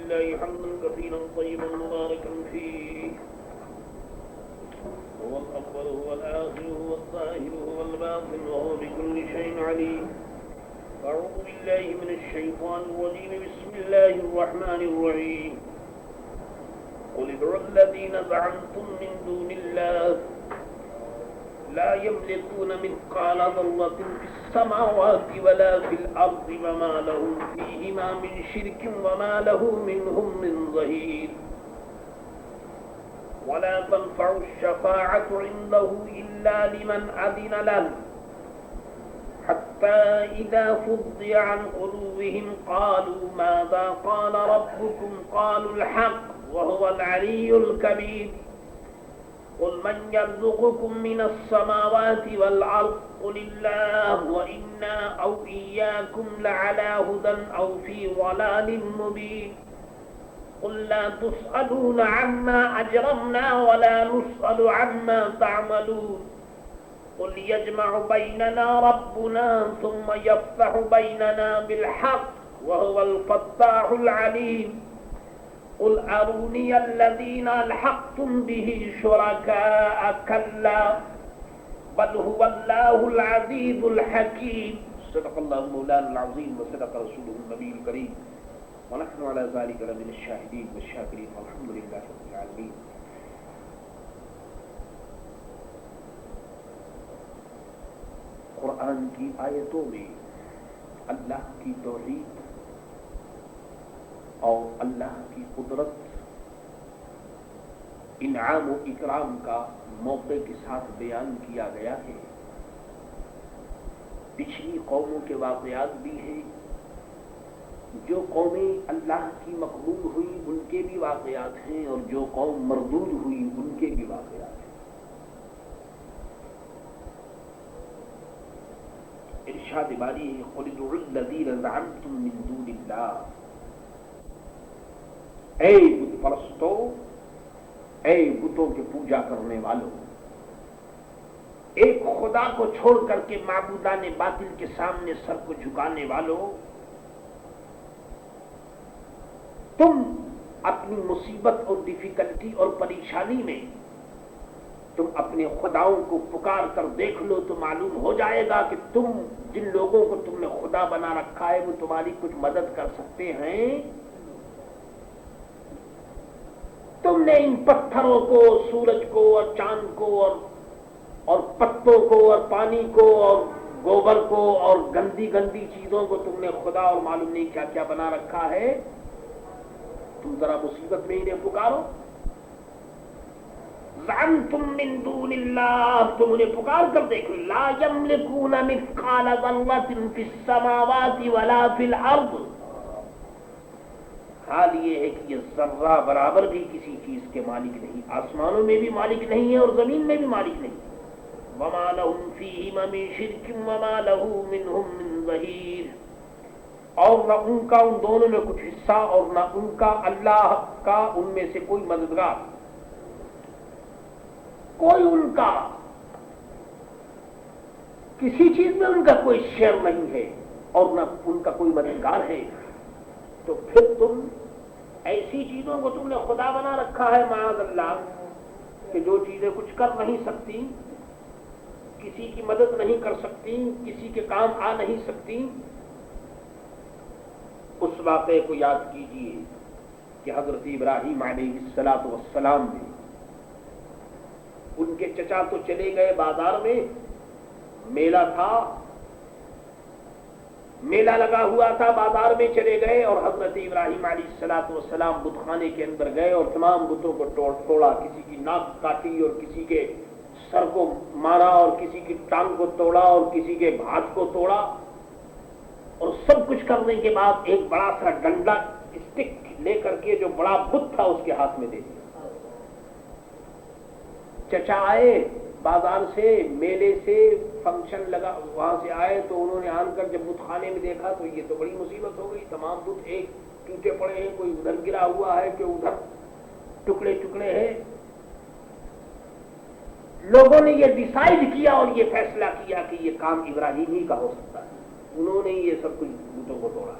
لله حمدا كثيرا طيبا مباركا فيه هو الأول هو الآخر هو الظاهر هو الباطن وهو بكل شيء عليم. أعوذ بالله من الشيطان الرجيم. بسم الله الرحمن الرحيم. قل ادعوا الذين زعمتم من دون الله لا يملكون مثقال ذرة في السماوات ولا في الأرض وما لهم فيهما من شرك وما له منهم من ظهير. ولا تنفع الشفاعة عنده إلا لمن أذن له حتى إذا فزع عن قلوبهم قالوا ماذا قال ربكم قالوا الحق وهو العلي الكبير. قل من يرزقكم من السماوات والأرض قل الله وإنا أو إياكم لعلى هدى أو في ضلال مبين. قل لا تسألون عما أجرمنا ولا نسأل عما تعملون. قل يجمع بيننا ربنا ثم يفتح بيننا بالحق وهو الفتاح العليم. قل أروني الذين ألحقتم به شركاء كلا بل هو الله العزيز الحكيم. صدق الله مولانا العظيم وصدق رسوله النبي الكريم ونحن على ذلك لمن الشاهدين والشاكرين والحمد لله رب العالمين. قرآن کی آیتوں میں اللہ کی توحید اور اللہ کی قدرت، انعام و اکرام کا موقع کے ساتھ بیان کیا گیا ہے. پچھلی قوموں کے واقعات بھی ہیں، جو قومیں اللہ کی مقبول ہوئی ان کے بھی واقعات ہیں، اور جو قوم مردود ہوئی ان کے بھی واقعات ہیں. ارشاد باری ہے قل ادعوا الذین زعمتم من دون اللہ. اے بت پرستو، اے بتوں کے پوجا کرنے والوں، ایک خدا کو چھوڑ کر کے معبودان باطل کے سامنے سر کو جھکانے والوں، تم اپنی مصیبت اور ڈیفیکلٹی اور پریشانی میں تم اپنے خداؤں کو پکار کر دیکھ لو تو معلوم ہو جائے گا کہ تم جن لوگوں کو تم نے خدا بنا رکھا ہے وہ تمہاری کچھ مدد کر سکتے ہیں. تم نے ان پتھروں کو، سورج کو اور چاند کو اور پتوں کو اور پانی کو اور گوبر کو اور گندی گندی چیزوں کو تم نے خدا اور معلوم نہیں کیا کیا بنا رکھا ہے. تم ذرا مصیبت میں انہیں پکارو. زعمتم من دون اللہ، تم انہیں پکار کر دیکھو. لا یملکون مثقال ذرۃ فی السماوات ولا فی الارض. حال یہ ہے کہ یہ ذرہ برابر بھی کسی چیز کے مالک نہیں، آسمانوں میں بھی مالک نہیں ہے اور زمین میں بھی مالک نہیں. وما لهم فیہما من شرک وما له منهم من ظہیر. اور نہ ان کا ان دونوں میں کچھ حصہ اور نہ ان کا اللہ کا ان میں سے کوئی مددگار. کوئی ان کا کسی چیز میں ان کا کوئی شیئر نہیں ہے اور نہ ان کا کوئی مددگار ہے. تو پھر تم ایسی چیزوں کو تم نے خدا بنا رکھا ہے معاذ اللہ کہ جو چیزیں کچھ کر نہیں سکتی، کسی کی مدد نہیں کر سکتی، کسی کے کام آ نہیں سکتی. اس واقعے کو یاد کیجئے کہ حضرت ابراہیم علیہ السلام نے، ان کے چچا تو چلے گئے بازار میں، میلہ تھا، میلہ لگا ہوا تھا، بازار میں چلے گئے اور حضرت ابراہیم علیہ السلام بت خانے کے اندر گئے اور تمام بتوں کو توڑا. کسی کی ناک کاٹی اور کسی کے سر کو مارا اور کسی کی ٹانگ کو توڑا اور کسی کے ہاتھ کو توڑا. اور سب کچھ کرنے کے بعد ایک بڑا سا ڈنڈا اسٹک لے کر کے جو بڑا بت تھا اس کے ہاتھ میں دے دیا. چچا آئے بازار سے، میلے سے، فنکشن لگا وہاں سے آئے تو انہوں نے آن کر جب بت خانے میں دیکھا تو یہ تو بڑی مصیبت ہو گئی. تمام بت ایک ٹوٹے پڑے ہیں، کوئی ادھر گرا ہوا ہے، کوئی ادھر ٹکڑے ٹکڑے ہیں. لوگوں نے یہ ڈیسائیڈ کیا اور یہ فیصلہ کیا کہ یہ کام ابراہیم ہی کا ہو سکتا ہے. انہوں نے یہ سب کچھ بتوں کو توڑا.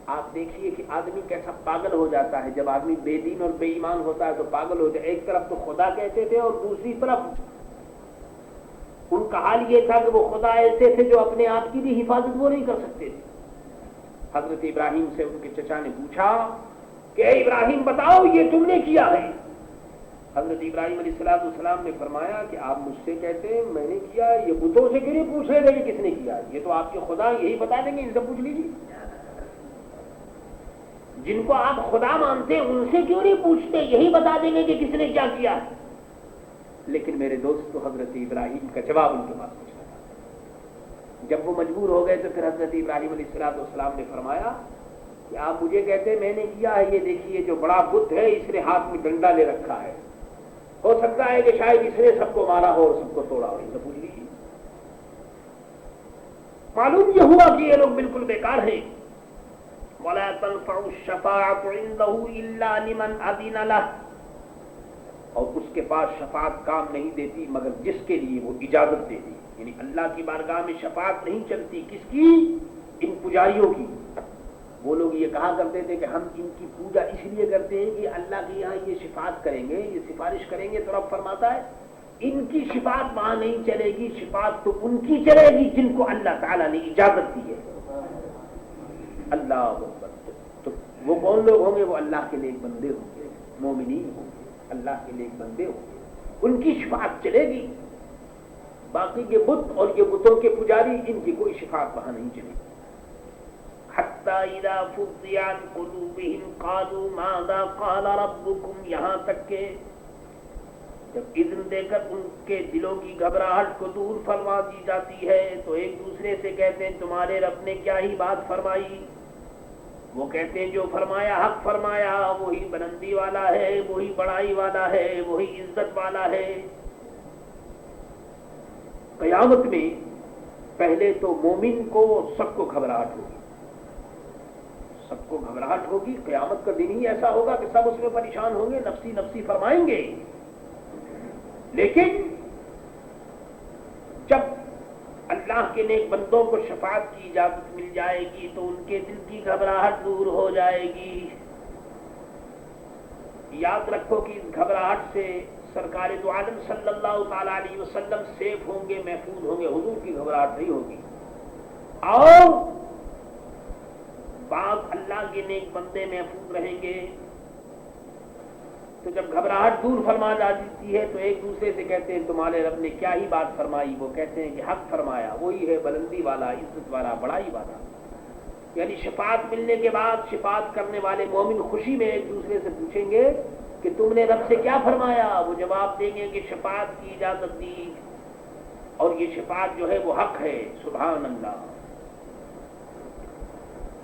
آپ دیکھیے کہ آدمی کیسا پاگل ہو جاتا ہے جب آدمی بے دین اور بے ایمان ہوتا ہے تو پاگل ہو جائے. ایک طرف تو خدا کہتے تھے اور دوسری طرف ان کا حال یہ تھا کہ وہ خدا ایسے تھے جو اپنے آپ کی بھی حفاظت وہ نہیں کر سکتے تھے. حضرت ابراہیم سے ان کے چچا نے پوچھا کہ اے ابراہیم بتاؤ یہ تم نے کیا ہے؟ حضرت ابراہیم علیہ السلام نے فرمایا کہ آپ مجھ سے کہتے ہیں میں نے کیا، یہ بتوں سے کیوں نہیں پوچھ رہے تھے کہ کس نے کیا؟ یہ تو آپ کے خدا یہی بتا دیں گے، ان سے پوچھ لیجیے. جن کو آپ خدا مانتے ہیں ان سے کیوں نہیں پوچھتے، یہی بتا دیں گے کہ کس نے کیا کیا ہے. لیکن میرے دوستو حضرت ابراہیم کا جواب ان کے پاس کچھ نہ تھا. جب وہ مجبور ہو گئے تو پھر حضرت ابراہیم علیہ السلام نے فرمایا کہ آپ مجھے کہتے ہیں میں نے کیا ہے، یہ دیکھیے جو بڑا بت ہے اس نے ہاتھ میں ڈنڈا لے رکھا ہے، ہو سکتا ہے کہ شاید اس نے سب کو مارا ہو اور سب کو توڑا ہو. ان سے پوچھ لیجیے. معلوم یہ ہوا کہ یہ لوگ بالکل بیکار ہیں. وَلَا تَنْفَعُ الشَّفَاعَةُ عِنْدَهُ إِلَّا لِمَنْ أَذِنَ لَهُ، اور اس کے پاس شفاعت کام نہیں دیتی مگر جس کے لیے وہ اجازت دے دی. یعنی اللہ کی بارگاہ میں شفاعت نہیں چلتی. کس کی؟ ان پجاریوں کی. وہ لوگ یہ کہا کرتے تھے کہ ہم ان کی پوجا اس لیے کرتے ہیں کہ اللہ کے یہاں یہ شفاعت کریں گے، یہ سفارش کریں گے. تو رب فرماتا ہے ان کی شفاعت وہاں نہیں چلے گی، شفاعت تو ان کی چلے گی جن کو اللہ تعالیٰ نے اجازت دی ہے. اللہ اکبر. تو وہ کون لوگ ہوں گے؟ وہ اللہ کے نیک بندے ہوں گے، مومنین ہوں گے، اللہ کے نیک بندے ہوں گے. ان کی شفاعت چلے گی. باقی کے بت اور یہ بتوں کے پجاری ان کی کوئی شفاعت وہاں نہیں چلے گی. حتی اذا فزع عن قلوبهم قالوا ماذا قال ربكم، یہاں تک کہ جب اذن دے کر ان کے دلوں کی گھبراہٹ کو دور فرما دی جاتی ہے تو ایک دوسرے سے کہتے ہیں تمہارے رب نے کیا ہی بات فرمائی. وہ کہتے ہیں جو فرمایا حق فرمایا، وہی بلندی والا ہے، وہی بڑائی والا ہے، وہی عزت والا ہے. قیامت میں پہلے تو مومن کو سب کو گھبراہٹ ہوگی، سب کو گھبراہٹ ہوگی. قیامت کا دن ہی ایسا ہوگا کہ سب اس میں پریشان ہوں گے، نفسی نفسی فرمائیں گے. لیکن جب اللہ کے نیک بندوں کو شفاعت کی اجازت مل جائے گی تو ان کے دل کی گھبراہٹ دور ہو جائے گی. یاد رکھو کہ اس گھبراہٹ سے سرکار دو عالم صلی اللہ تعالی علیہ وسلم سیف ہوں گے، محفوظ ہوں گے. حضور کی گھبراہٹ نہیں ہوگی. اور بعض اللہ کے نیک بندے محفوظ رہیں گے. تو جب گھبراہٹ دور فرما جاتی ہے تو ایک دوسرے سے کہتے ہیں تمہارے رب نے کیا ہی بات فرمائی. وہ کہتے ہیں کہ حق فرمایا، وہی ہے بلندی والا، عزت والا، بڑائی والا. یعنی شفاعت ملنے کے بعد شفاعت کرنے والے مومن خوشی میں ایک دوسرے سے پوچھیں گے کہ تم نے رب سے کیا فرمایا. وہ جواب دیں گے کہ شفاعت کی اجازت دی اور یہ شفاعت جو ہے وہ حق ہے. سبحان اللہ.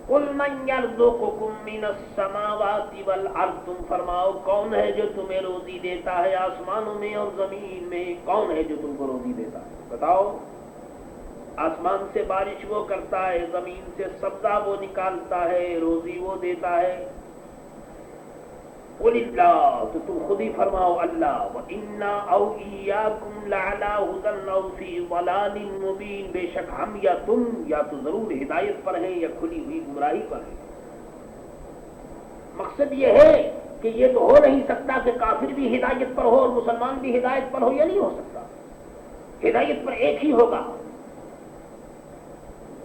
قُلْ مَنْ يَرْزُقُكُم مِّنَ السَّمَاوَاتِ وَالْأَرْضِ، تم فرماؤ کون ہے جو تمہیں روزی دیتا ہے آسمانوں میں اور زمین میں؟ کون ہے جو تم کو روزی دیتا ہے؟ بتاؤ. آسمان سے بارش وہ کرتا ہے، زمین سے سبزہ وہ نکالتا ہے، روزی وہ دیتا ہے. قُلِ اللَّهُ، تو تم خود ہی فرماؤ اللہ. وَإِنَّا أَوْ إِيَّاكُمْ لَعَلَىٰ هُدًى أَوْ فِي ضَلَالٍ مُّبِينٍ، بے شک ہم یا تم یا تو ضرور ہدایت پر ہیں یا کھلی ہوئی گمراہی پر ہیں. مقصد یہ ہے کہ یہ تو ہو نہیں سکتا کہ کافر بھی ہدایت پر ہو اور مسلمان بھی ہدایت پر ہو. یہ نہیں ہو سکتا. ہدایت پر ایک ہی ہوگا.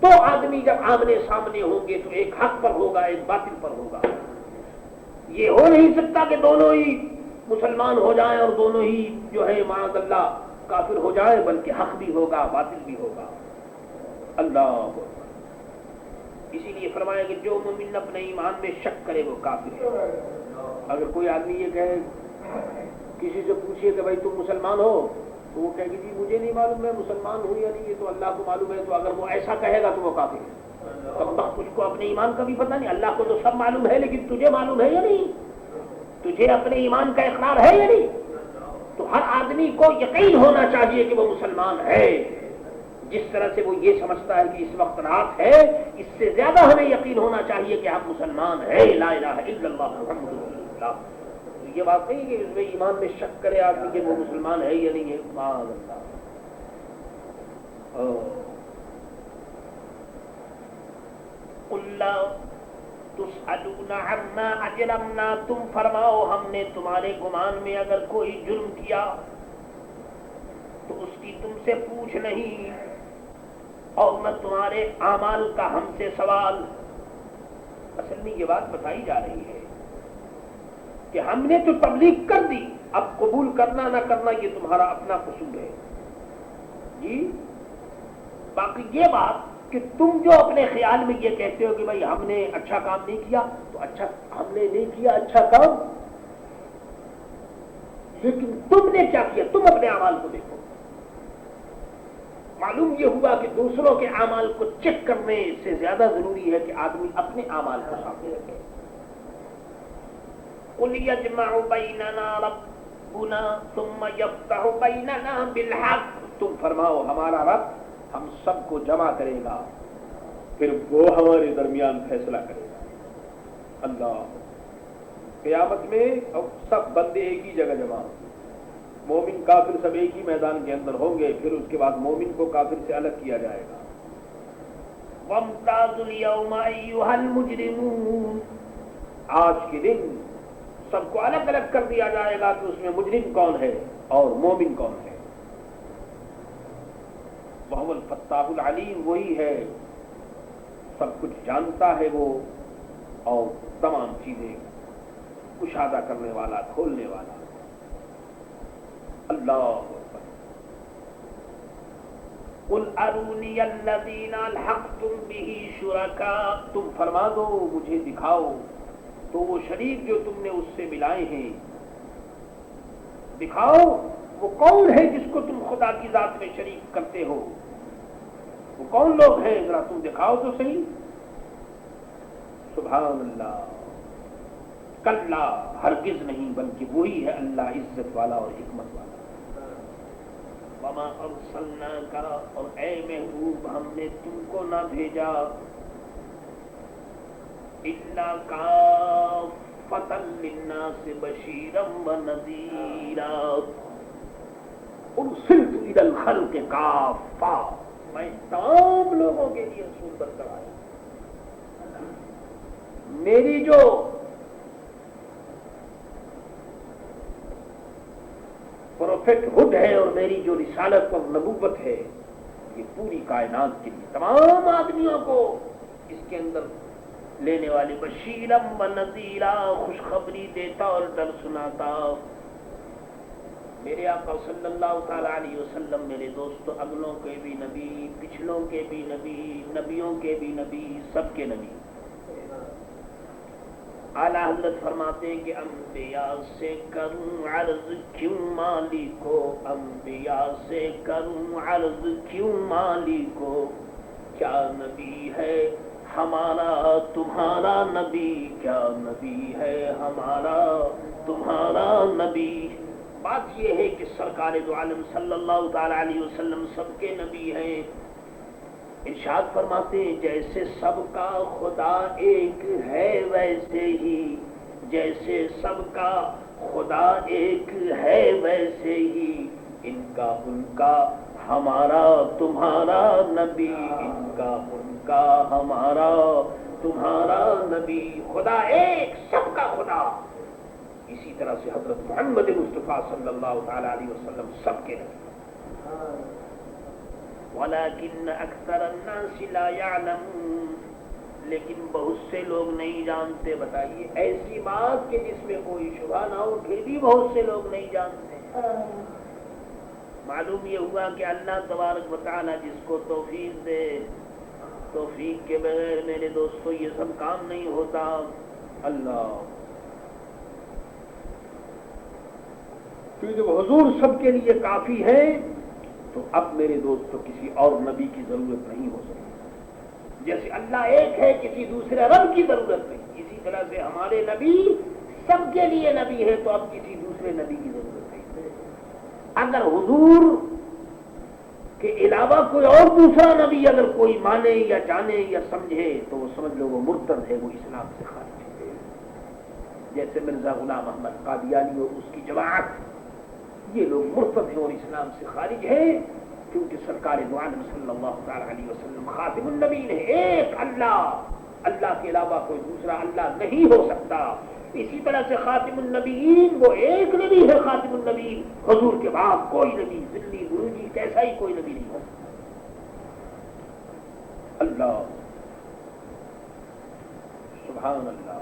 دو آدمی جب آمنے سامنے ہوں گے تو ایک حق پر ہوگا، ایک باطل پر ہوگا. یہ ہو نہیں سکتا کہ دونوں ہی مسلمان ہو جائیں اور دونوں ہی جو ہے معاذ اللہ کافر ہو جائیں، بلکہ حق بھی ہوگا باطل بھی ہوگا. اللہ. اسی لیے فرمایا کہ جو مومن اپنے ایمان میں شک کرے وہ کافر ہے. اگر کوئی آدمی یہ کہے، کسی سے پوچھئے کہ بھائی تم مسلمان ہو، تو وہ کہے کہ جی مجھے نہیں معلوم میں مسلمان ہوں یا نہیں، یہ تو اللہ کو معلوم ہے. تو اگر وہ ایسا کہے گا تو وہ کافر ہے. تب تک تجھ کو اپنے ایمان کا بھی پتہ نہیں. اللہ کو تو سب معلوم ہے لیکن تجھے معلوم ہے یا نہیں؟ تجھے اپنے ایمان کا اقرار ہے یا نہیں؟ تو ہر آدمی کو یقین ہونا چاہیے کہ وہ مسلمان ہے. جس طرح سے وہ یہ سمجھتا ہے کہ اس وقت رات ہے، اس سے زیادہ ہمیں یقین ہونا چاہیے کہ آپ مسلمان ہیں. لا الہ الا اللہ محمد رسول اللہ. تو یہ بات نہیں کہ اس میں ایمان میں شک کرے آدمی کہ وہ مسلمان ہے یا نہیں ہے. معاذ اللہ. تسألون عما اجرمنا، تم فرماؤ ہم نے تمہارے گمان میں اگر کوئی جرم کیا تو اس کی تم سے پوچھ نہیں، اور نہ تمہارے اعمال کا ہم سے سوال۔ اصل میں یہ بات بتائی جا رہی ہے کہ ہم نے تو تبلیغ کر دی، اب قبول کرنا نہ کرنا یہ تمہارا اپنا قصور ہے جی۔ باقی یہ بات کہ تم جو اپنے خیال میں یہ کہتے ہو کہ بھائی ہم نے اچھا کام نہیں کیا، تو اچھا ہم نے نہیں کیا اچھا کام، لیکن تم نے کیا کیا؟ تم اپنے اعمال کو دیکھو۔ معلوم یہ ہوا کہ دوسروں کے اعمال کو چیک کرنے سے زیادہ ضروری ہے کہ آدمی اپنے اعمال کو سامنے رکھے۔ قُلْ يَجْمَعُ بَيْنَنَا رَبُّنَا ثُمَّ يَفْتَحُ بَيْنَنَا بِالْحَقِّ، تم فرماؤ ہمارا رب ہم سب کو جمع کرے گا، پھر وہ ہمارے درمیان فیصلہ کرے گا۔ اللہ، قیامت میں اب سب بندے ایک ہی جگہ جمع ہوں، مومن کافر سب ایک ہی میدان کے اندر ہوں گے، پھر اس کے بعد مومن کو کافر سے الگ کیا جائے گا۔ وَامْتَازُوا الْيَوْمَ أَيُّهَا الْمُجْرِمُونَ، آج کے دن سب کو الگ الگ کر دیا جائے گا کہ اس میں مجرم کون ہے اور مومن کون ہے۔ وَهُوَ الْفَتَّاحُ الْعَلِيمُ، وہی ہے سب کچھ جانتا ہے وہ، اور تمام چیزیں کشادہ کرنے والا، کھولنے والا۔ اللہ اکبر۔ قُلْ أَرُونِيَ الَّذِينَ أَلْحَقْتُمْ بِهِ شُرَكَاءَ، تم فرما دو مجھے دکھاؤ تو وہ شریک جو تم نے اس سے ملائے ہیں، دکھاؤ وہ کون ہے جس کو تم خدا کی ذات میں شریک کرتے ہو، وہ کون لوگ ہیں ذرا تم دکھاؤ تو صحیح۔ سبحان اللہ، کلا ہرگز نہیں، بلکہ وہی ہے اللہ عزت والا اور حکمت والا۔ وما ارسلناک، اور اے محبوب ہم نے تم کو نہ بھیجا، الا کافۃ للناس بشیرا ونذیرا، ارسلت الی الخلق کافۃ، میں تمام لوگوں کے لیے رسول بن کر آیا۔ میری جو پروفیٹ ہڈ ہے اور میری جو رسالت اور نبوت ہے، یہ پوری کائنات کے لیے تمام آدمیوں کو اس کے اندر لینے والی، بشیرم و نذیرا، خوشخبری دیتا اور ڈر سناتا۔ میرے آقا صلی اللہ تعالی علیہ وسلم میرے دوستو اگلوں کے بھی نبی، پچھلوں کے بھی نبی، نبیوں کے بھی نبی، سب کے نبی۔ اعلیٰ حضرت فرماتے ہیں کہ انبیاء سے کروں عرض کیوں مالکو، انبیاء سے کروں عرض کیوں مالکو، کیا نبی ہے ہمارا تمہارا نبی، کیا نبی ہے ہمارا تمہارا نبی۔ بات یہ ہے کہ سرکار دو عالم صلی اللہ تعالی علیہ وسلم سب کے نبی ہیں۔ ارشاد فرماتے ہیں جیسے سب کا خدا ایک ہے ویسے ہی، جیسے سب کا خدا ایک ہے ویسے ہی، ان کا ان کا ہمارا تمہارا نبی، ان کا ان کا ہمارا تمہارا نبی۔ خدا ایک، سب کا خدا۔ اسی طرح سے حضرت محمد مصطفیٰ صلی اللہ تعالی علیہ وسلم سب کے نبی۔ وَلَكِنَّ أَكْثَرَ النَّاسِ لَا يَعْلَمُونَ، لیکن بہت سے لوگ نہیں جانتے۔ بتائیے ایسی بات کہ جس میں کوئی شبہ نہ ہو، پھر بھی بہت سے لوگ نہیں جانتے۔ معلوم یہ ہوا کہ اللہ تبارک و تعالی جس کو توفیق دے، توفیق کے بغیر میرے دوستو یہ سب کام نہیں ہوتا۔ اللہ، کیونکہ جب حضور سب کے لیے کافی ہے تو اب میرے دوستو کسی اور نبی کی ضرورت نہیں ہو سکتی۔ جیسے اللہ ایک ہے، کسی دوسرے رب کی ضرورت نہیں، اسی طرح سے ہمارے نبی سب کے لیے نبی ہے، تو اب کسی دوسرے نبی کی ضرورت نہیں۔ اگر حضور کے علاوہ کوئی اور دوسرا نبی اگر کوئی مانے یا جانے یا سمجھے تو وہ سمجھ لو وہ مرتد ہے، وہ اسلام سے خارج ہے۔ جیسے مرزا غلام احمد قادیانی اور اس کی جماعت، یہ لوگ مرتد ہیں اور اسلام سے خارج ہیں، کیونکہ سرکار دو عالم صلی اللہ تعالی علیہ وسلم خاتم النبیین ہے۔ ایک اللہ، اللہ کے علاوہ کوئی دوسرا اللہ نہیں ہو سکتا. اسی طرح سے خاتم النبیین وہ ایک نبی ہے، خاتم النبیین، حضور کے بعد کوئی نبی، ذلی بروجی کیسا ہی کوئی نبی نہیں ہو. اللہ سبحان اللہ.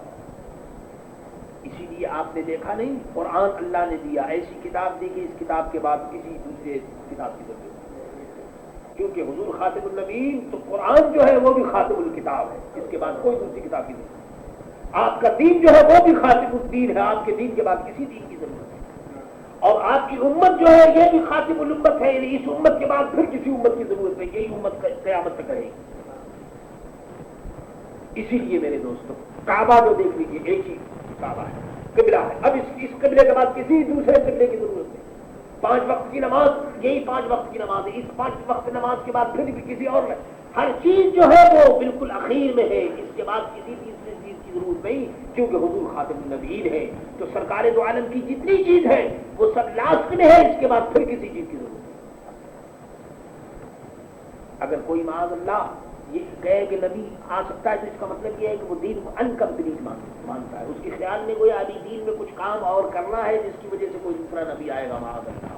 اسی لیے آپ نے دیکھا نہیں، قرآن اللہ نے دیا، ایسی کتاب دی کہ اس کتاب کے بعد کسی دوسرے کتاب کی ضرورت نہیں، کیونکہ حضور خاتم النبیین تو قرآن جو ہے وہ بھی خاتم الکتاب ہے، اس کے بعد کوئی دوسری کتاب کی ضرورت نہیں. آپ کا دین جو ہے وہ بھی خاتم الدین ہے، آپ کے دین کے بعد کسی دین کی ضرورت نہیں. اور آپ کی امت جو ہے یہ بھی خاتم الامت ہے، یعنی اس امت کے بعد پھر کسی امت کی ضرورت نہیں، یہی امت قیامت تک رہے گی. اسی لیے میرے دوستوں کعبہ جو دیکھ لیجیے ایک ہی کعبہ ہے، قبلہ ہے. اب اس قبلے کے بعد کسی دوسرے قبلے کی ضرورت نہیں. 5 وقت کی نماز یہی 5 وقت کی نماز ہے، اس 5 وقت نماز کے بعد پھر بھی کسی اور میں ہر چیز جو ہے وہ بالکل اخیر میں ہے، اس کے بعد کسی تیسری چیز کی ضرورت نہیں، کیونکہ حضور خاتم النبیین ہے. تو سرکار دو عالم کی جتنی چیز ہے وہ سب لاسٹ میں ہے، اس کے بعد پھر کسی چیز کی ضرورت نہیں. اگر کوئی معاذ اللہ یہ کہے کہ نبی آ سکتا ہے تو اس کا مطلب یہ ہے کہ وہ دین کو انکمپلیٹ مانتا ہے. اس کے خیال میں کوئی ابھی دین میں کچھ کام اور کرنا ہے جس کی وجہ سے کوئی دوسرا نبی آئے گا معاذ اللہ.